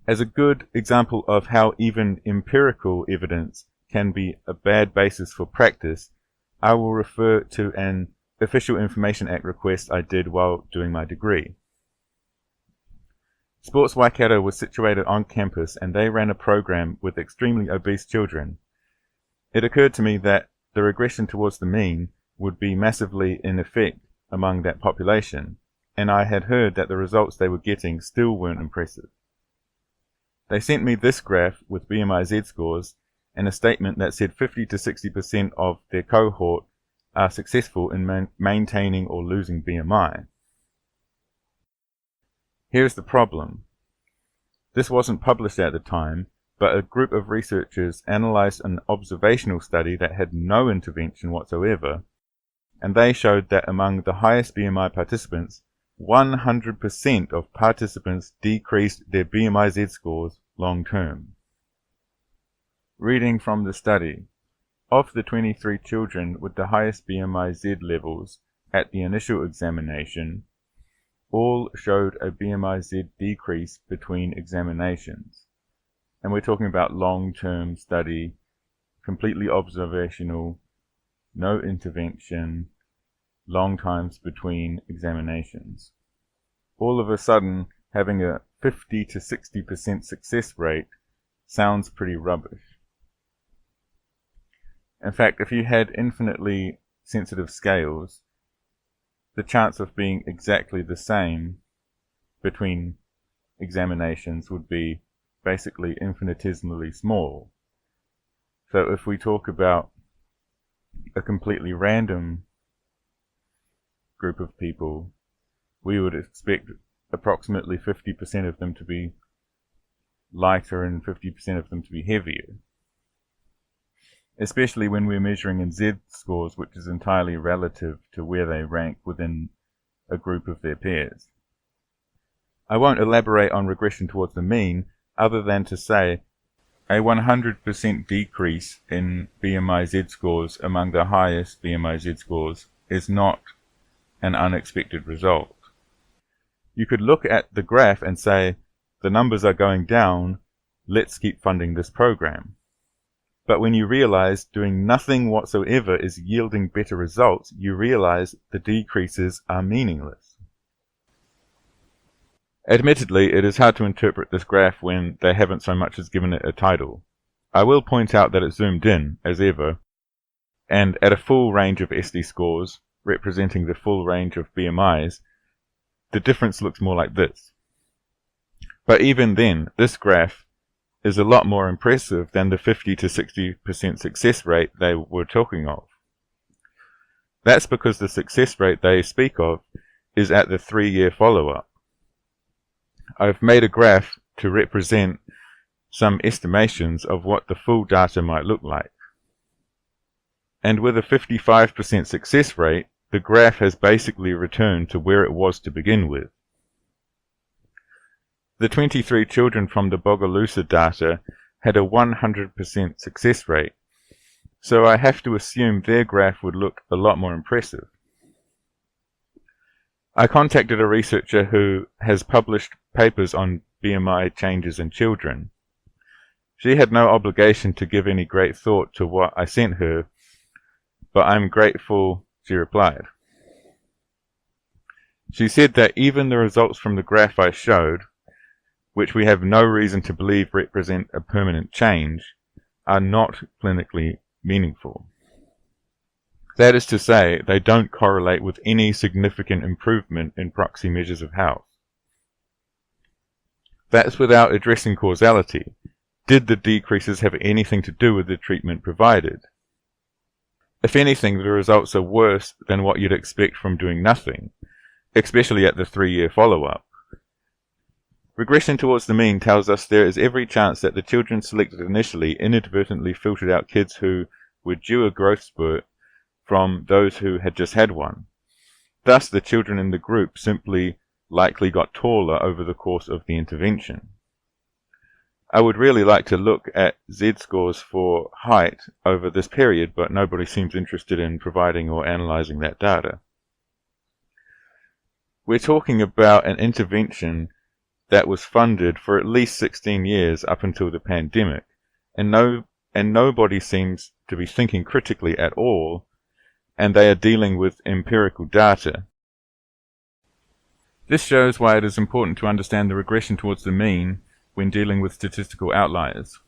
As a good example of how even empirical evidence can be a bad basis for practice, I will refer to an Official Information Act request I did while doing my degree. Sports Waikato was situated on campus and they ran a program with extremely obese children. It occurred to me that the regression towards the mean would be massively in effect among that population, and I had heard that the results they were getting still weren't impressive. They sent me this graph with BMI z-scores and a statement that said 50 to 60% of their cohort are successful in maintaining or losing BMI. Here's the problem. This wasn't published at the time, but a group of researchers analyzed an observational study that had no intervention whatsoever, and they showed that among the highest BMI participants, 100% of participants decreased their BMI z-scores long term. Reading from the study, of the 23 children with the highest BMI z levels at the initial examination, all showed a BMI z decrease between examinations. And we're talking about long-term study, completely observational, no intervention, long times between examinations. All of a sudden, having a 50 to 60% success rate sounds pretty rubbish. In fact, if you had infinitely sensitive scales, the chance of being exactly the same between examinations would be basically infinitesimally small. So if we talk about a completely random group of people, we would expect approximately 50% of them to be lighter and 50% of them to be heavier. Especially when we're measuring in z-scores, which is entirely relative to where they rank within a group of their peers. I won't elaborate on regression towards the mean, other than to say a 100% decrease in BMI z-scores among the highest BMI z-scores is not an unexpected result. You could look at the graph and say, the numbers are going down, let's keep funding this program. But when you realize doing nothing whatsoever is yielding better results, you realize the decreases are meaningless. Admittedly, it is hard to interpret this graph when they haven't so much as given it a title. I will point out that it's zoomed in, as ever, and at a full range of SD scores, representing the full range of BMIs, the difference looks more like this. But even then, this graph is a lot more impressive than the 50 to 60% success rate they were talking of. That's because the success rate they speak of is at the 3-year follow-up. I've made a graph to represent some estimations of what the full data might look like. And with a 55% success rate, the graph has basically returned to where it was to begin with. The 23 children from the Bogalusa data had a 100% success rate, so I have to assume their graph would look a lot more impressive. I contacted a researcher who has published papers on BMI changes in children. She had no obligation to give any great thought to what I sent her, but I'm grateful she replied. She said that even the results from the graph I showed, which we have no reason to believe represent a permanent change, are not clinically meaningful. That is to say, they don't correlate with any significant improvement in proxy measures of health. That's without addressing causality. Did the decreases have anything to do with the treatment provided? If anything, the results are worse than what you'd expect from doing nothing, especially at the 3-year follow-up. Regression towards the mean tells us there is every chance that the children selected initially inadvertently filtered out kids who were due a growth spurt from those who had just had one. Thus, the children in the group simply likely got taller over the course of the intervention. I would really like to look at z-scores for height over this period, but nobody seems interested in providing or analyzing that data. We're talking about an intervention that was funded for at least 16 years up until the pandemic, and nobody seems to be thinking critically at all, and they are dealing with empirical data. This shows why it is important to understand the regression towards the mean when dealing with statistical outliers.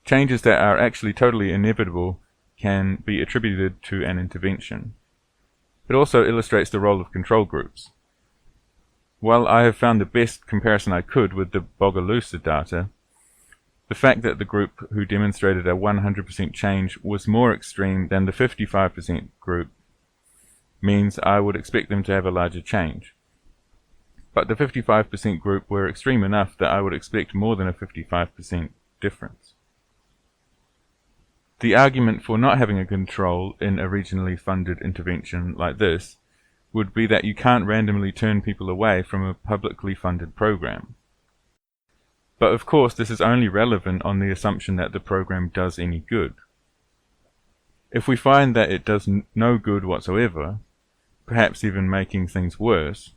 Changes that are actually totally inevitable can be attributed to an intervention. It also illustrates the role of control groups. While I have found the best comparison I could with the Bogalusa data, the fact that the group who demonstrated a 100% change was more extreme than the 55% group means I would expect them to have a larger change. But the 55% group were extreme enough that I would expect more than a 55% difference. The argument for not having a control in a regionally funded intervention like this would be that you can't randomly turn people away from a publicly funded program. But of course this is only relevant on the assumption that the program does any good. If we find that it does no good whatsoever, perhaps even making things worse,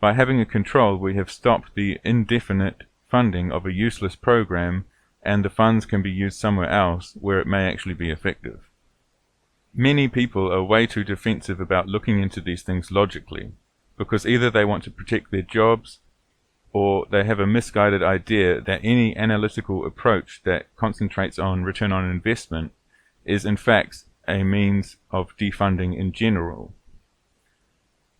by having a control we have stopped the indefinite funding of a useless program, and the funds can be used somewhere else where it may actually be effective. Many people are way too defensive about looking into these things logically, because either they want to protect their jobs, or they have a misguided idea that any analytical approach that concentrates on return on investment is in fact a means of defunding in general,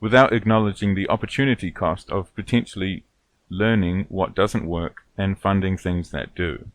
without acknowledging the opportunity cost of potentially learning what doesn't work and funding things that do.